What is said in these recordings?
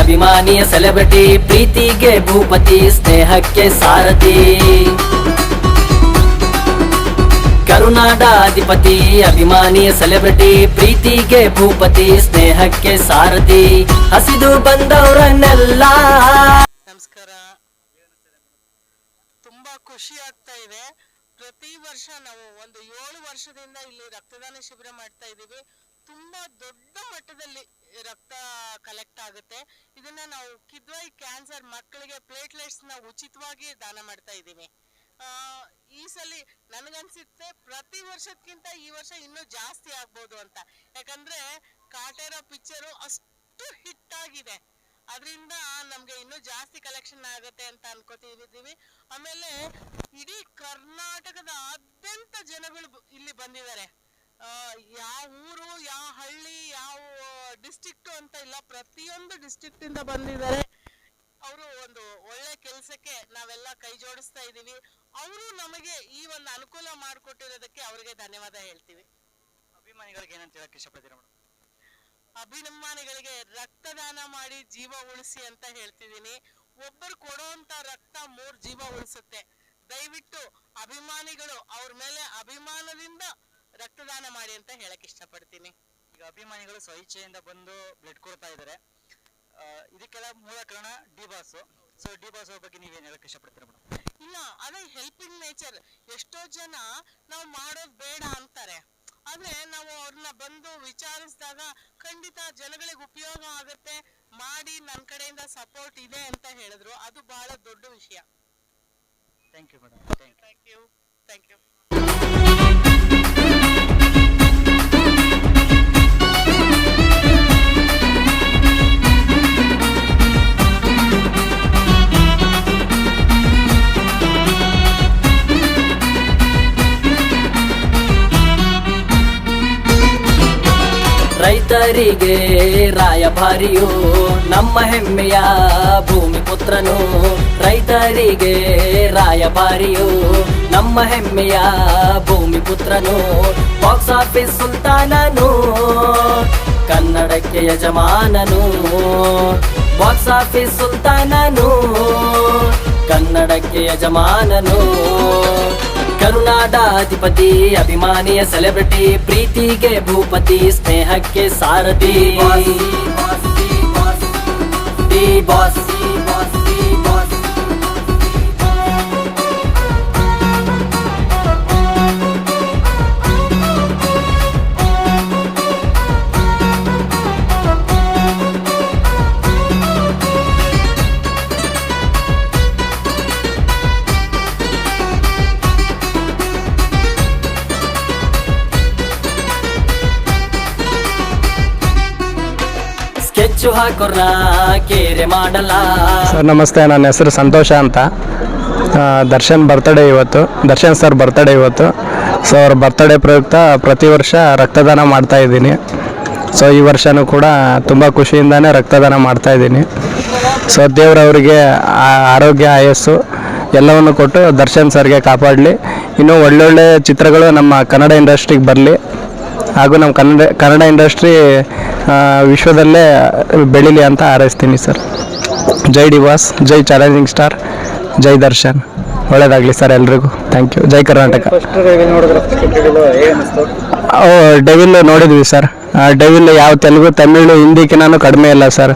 ಅಭಿಮಾನಿಯ celebrity, ಪ್ರೀತಿಗೆ ಭೂಪತಿ, ಸ್ನೇಹಕ್ಕೆ ಸಾರಥಿ. ಕರುನಾಡ ಅಧಿಪತಿ, ಅಭಿಮಾನಿಯ ಸೆಲೆಬ್ರಿಟಿ, ಪ್ರೀತಿಗೆ ಭೂಪತಿ, ಸ್ನೇಹಕ್ಕೆ ಸಾರಥಿ. ಹಸಿದು ಬಂದವರನ್ನೆಲ್ಲ ನಮಸ್ಕಾರ. ತುಂಬಾ ಖುಷಿ ಆಗ್ತಾ ಇದೆ. ಪ್ರತಿ ವರ್ಷ ನಾವು ಒಂದು 7 ವರ್ಷದಿಂದ ಇಲ್ಲಿ ರಕ್ತದಾನ ಶಿಬಿರ ಮಾಡ್ತಾ ಇದ್ದೀವಿ. ತುಂಬಾ ದೊಡ್ಡ ಮಟ್ಟದಲ್ಲಿ ರಕ್ತ ಕಲೆಕ್ಟ್ ಆಗುತ್ತೆ. ಇದನ್ನ ನಾವು ಕಿದ್ವಾಯಿ ಕ್ಯಾನ್ಸರ್ ಮಕ್ಕಳಿಗೆ ಪ್ಲೇಟ್ಲೆಟ್ಸ್ ನ ಉಚಿತವಾಗಿ ದಾನ ಮಾಡ್ತಾ ಇದ್ದೀವಿ. ಈ ಸಲ ನನಗನ್ಸುತ್ತೆ ಪ್ರತಿ ವರ್ಷಕ್ಕಿಂತ ಈ ವರ್ಷ ಇನ್ನೂ ಜಾಸ್ತಿ ಆಗ್ಬೋದು ಅಂತ. ಯಾಕಂದ್ರೆ ಕಾಟೇರ ಪಿಕ್ಚರು ಅಷ್ಟು ಹಿಟ್ ಆಗಿದೆ. ಅದರಿಂದ ನಮ್ಗೆ ಇನ್ನೂ ಜಾಸ್ತಿ ಕಲೆಕ್ಷನ್ ಆಗುತ್ತೆ ಅಂತ ಅನ್ಕೋತಿದ್ದೀವಿ. ಆಮೇಲೆ ಇಡೀ ಕರ್ನಾಟಕದ ಆದ್ಯಂತ ಜನಗಳು ಇಲ್ಲಿ ಬಂದಿದ್ದಾರೆ. ಯಾವ ಊರು, ಯಾವ ಹಳ್ಳಿ, ಯಾವ ಡಿಸ್ಟ್ರಿಕ್ಟ್ ಅಂತ ಇಲ್ಲ, ಪ್ರತಿಯೊಂದು ಡಿಸ್ಟ್ರಿಕ್ಟ್ ಇಂದ ಬಂದಿದ್ದಾರೆ. ಅವರು ಒಂದು ಒಳ್ಳೆ ಕೆಲಸಕ್ಕೆ ನಾವೆಲ್ಲ ಕೈ ಜೋಡಿಸ್ತಾ ಇದ್ದೀವಿ. ಅವರು ನಮಗೆ ಈ ಒಂದು ಅನುಕೂಲ ಮಾಡಿಕೊಟ್ಟಿರೋದಕ್ಕೆ ಅವರಿಗೆ ಧನ್ಯವಾದ ಹೇಳ್ತೀವಿ. ಅಭಿಮಾನಿಗಳಿಗೆ ಏನಂತ ಹೇಳಕ್ ಇಷ್ಟಪಡ್ತೀರಾ ಮೇಡಮ್? ಅಭಿಮಾನಿಗಳಿಗೆ ರಕ್ತದಾನ ಮಾಡಿ ಜೀವ ಉಳಿಸಿ ಅಂತ ಹೇಳ್ತಿದ್ದೀನಿ. ಒಬ್ಬರು ಕೊಡುವಂತ ರಕ್ತ 3 ಜೀವ ಉಳಿಸುತ್ತೆ. ದಯವಿಟ್ಟು ಅಭಿಮಾನಿಗಳು ಅವ್ರ ಮೇಲೆ ಅಭಿಮಾನದಿಂದ ರಕ್ತದಾನ ಮಾಡಿ ಅಂತ ಹೇಳಕ್ ಇಷ್ಟಪಡ್ತೀನಿ. ಈಗ ಅಭಿಮಾನಿಗಳು ಸ್ವಇಚ್ಛೆಯಿಂದ ಬಂದು ಬ್ಲಡ್ ಕೊಡ್ತಾ ಇದ್ದಾರೆ. ಇದಕ್ಕೆಲ್ಲ ಮೂಲ ಕಾರಣ D boss. So D boss ಬಗ್ಗೆ ನೀವೇನು ಹೇಳಕ್ ಇಷ್ಟಪಡ್ತೀರಾ ಮೇಡಮ್? ಇಲ್ಲ, ಅದೇ ಹೆಲ್ಪಿಂಗ್ ನೇಚರ್. ಎಷ್ಟೋ ಜನ ನಾವು ಮಾಡೋದು ಬೇಡ ಅಂತಾರೆ. ಆದ್ರೆ ನಾವು ಅವ್ರನ್ನ ಬಂದು ವಿಚಾರಿಸಿದಾಗ ಖಂಡಿತ ಜನಗಳಿಗೆ ಉಪಯೋಗ ಆಗುತ್ತೆ, ಮಾಡಿ ನನ್ನ ಕಡೆಯಿಂದ ಸಪೋರ್ಟ್ ಇದೆ ಅಂತ ಹೇಳಿದ್ರು. ಅದು ಬಹಳ ದೊಡ್ಡ ವಿಷಯ. Thank you madam. Thank you. ರೈತರಿಗೆ ರಾಯಭಾರಿಯು, ನಮ್ಮ ಹೆಮ್ಮೆಯ ಭೂಮಿ ಪುತ್ರನು. ರೈತರಿಗೆ ರಾಯಭಾರಿಯು, ನಮ್ಮ ಹೆಮ್ಮೆಯ ಭೂಮಿ ಪುತ್ರನು. ಬಾಕ್ಸ್ ಆಫೀಸ್ ಸುಲ್ತಾನನು, ಕನ್ನಡಕ್ಕೆ ಯಜಮಾನನು. ಬಾಕ್ಸ್ ಆಫೀಸ್ ಸುಲ್ತಾನನು, ಕನ್ನಡಕ್ಕೆ ಯಜಮಾನನು. ಕರುನಾಡ ಅಧಿಪತಿ, ಅಭಿಮಾನಿಯ ಸೆಲೆಬ್ರಿಟಿ, ಪ್ರೀತಿಗೆ ಭೂಪತಿ, ಸ್ನೇಹಕ್ಕೆ ಸಾರಥಿ. ಸ್ಕೆಚ್ಚು ಹಾಕೋರ್ನ ಕೇರೆ ಮಾಡಲ್ಲ. ಸರ್ ನಮಸ್ತೆ, ನನ್ನ ಹೆಸರು ಸಂತೋಷ ಅಂತ. ದರ್ಶನ್ ಬರ್ತ್ಡೇ ಇವತ್ತು, ದರ್ಶನ್ ಸರ್ ಬರ್ತ್ಡೇ ಇವತ್ತು. ಸೊ ಅವ್ರ ಬರ್ತ್ಡೇ ಪ್ರಯುಕ್ತ ಪ್ರತಿ ವರ್ಷ ರಕ್ತದಾನ ಮಾಡ್ತಾ ಇದ್ದೀನಿ. ಸೊ ಈ ವರ್ಷವೂ ಕೂಡ ತುಂಬ ಖುಷಿಯಿಂದನೇ ರಕ್ತದಾನ ಮಾಡ್ತಾ ಇದ್ದೀನಿ. ಸೊ ದೇವರವರಿಗೆ ಆರೋಗ್ಯ, ಆಯಸ್ಸು ಎಲ್ಲವನ್ನು ಕೊಟ್ಟು ದರ್ಶನ್ ಸರ್ಗೆ ಕಾಪಾಡಲಿ. ಇನ್ನೂ ಒಳ್ಳೊಳ್ಳೆ ಚಿತ್ರಗಳು ನಮ್ಮ ಕನ್ನಡ ಇಂಡಸ್ಟ್ರಿಗೆ ಬರಲಿ, ಹಾಗೂ ನಮ್ಮ ಕನ್ನಡ ಇಂಡಸ್ಟ್ರಿ ವಿಶ್ವದಲ್ಲೇ ಬೆಳೀಲಿ ಅಂತ ಹಾರೈಸ್ತೀನಿ ಸರ್. ಜೈ ಡಿ ಬಾಸ್, ಜೈ ಚಾಲೆಂಜಿಂಗ್ ಸ್ಟಾರ್, ಜೈ ದರ್ಶನ್. ಒಳ್ಳೇದಾಗಲಿ ಸರ್ ಎಲ್ರಿಗೂ. Thank you. ಜೈ ಕರ್ನಾಟಕ. ಡೆವಿಲ್ ನೋಡಿದ್ವಿ ಸರ್. ಡೆವಿಲ್ ಯಾವ ತೆಲುಗು, ತಮಿಳು, ಹಿಂದಿಕಿನಾನು ಕಡಿಮೆ ಇಲ್ಲ ಸರ್.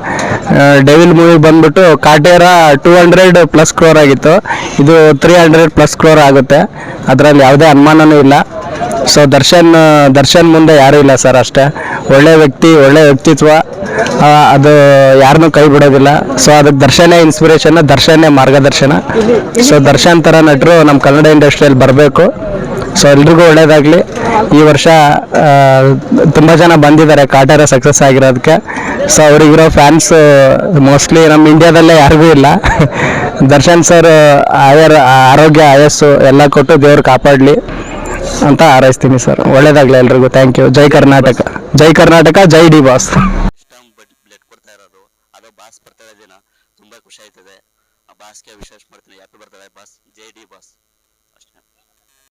ಡೆವಿಲ್ ಮೂವಿ ಬಂದ್ಬಿಟ್ಟು ಕಾಟೇರ 200+ ಕ್ರೋರ್ ಆಗಿತ್ತು. ಇದು 300+ ಕ್ರೋರ್ ಆಗುತ್ತೆ. ಅದರಲ್ಲಿ ಯಾವುದೇ ಅನುಮಾನನೂ ಇಲ್ಲ. ಸೊ ದರ್ಶನ್ ಮುಂದೆ ಯಾರೂ ಇಲ್ಲ ಸರ್. ಅಷ್ಟೇ ಒಳ್ಳೆ ವ್ಯಕ್ತಿ, ಒಳ್ಳೆ ವ್ಯಕ್ತಿತ್ವ, ಅದು ಯಾರನ್ನೂ ಕೈ ಬಿಡೋದಿಲ್ಲ. ಸೊ ಅದಕ್ಕೆ ದರ್ಶನೇ ಇನ್ಸ್ಪಿರೇಷನ್, ದರ್ಶನೇ ಮಾರ್ಗದರ್ಶನ. ಸೊ ದರ್ಶನ್ ಥರ ನಟರು ನಮ್ಮ ಕನ್ನಡ ಇಂಡಸ್ಟ್ರಿಯಲ್ಲಿ ಬರಬೇಕು. ಸೊ ಎಲ್ರಿಗೂ ಒಳ್ಳೇದಾಗಲಿ. ಈ ವರ್ಷ ತುಂಬ ಜನ ಬಂದಿದ್ದಾರೆ ಕಾಟೇರ ಸಕ್ಸಸ್ ಆಗಿರೋದಕ್ಕೆ. ಸೊ ಅವರಿಗಿರೋ ಫ್ಯಾನ್ಸ್ ಮೋಸ್ಟ್ಲಿ ನಮ್ಮ ಇಂಡಿಯಾದಲ್ಲೇ ಯಾರಿಗೂ ಇಲ್ಲ. ದರ್ಶನ್ ಸರ್ ಆರೋಗ್ಯ, ಆಯಸ್ಸು ಎಲ್ಲ ಕೊಟ್ಟು ದೇವ್ರು ಕಾಪಾಡಲಿ ಅಂತ ಹಾರೈಸ್ತೀನಿ ಸರ್. ಒಳ್ಳೇದಾಗಲಿ ಎಲ್ರಿಗೂ. Thank you. ಜೈ ಕರ್ನಾಟಕ, ಜೈ ಕರ್ನಾಟಕ, ಜೈ ಡಿ ಬಾಸ್. ಬ್ಲಡ್ ಕೊಡ್ತಾ ಇರೋದು ಅದು ಬಾಸ್ ಬರ್ತಡೇ ದಿನ. ತುಂಬಾ ಖುಷಿ ಆಯ್ತದೆ. ಬಾಸ್ಗೆ ವಿಶೇಷ ಮಾಡ್ತೀನಿ. Happy birthday boss. ಜೈ ಡಿ ಬಾಸ್.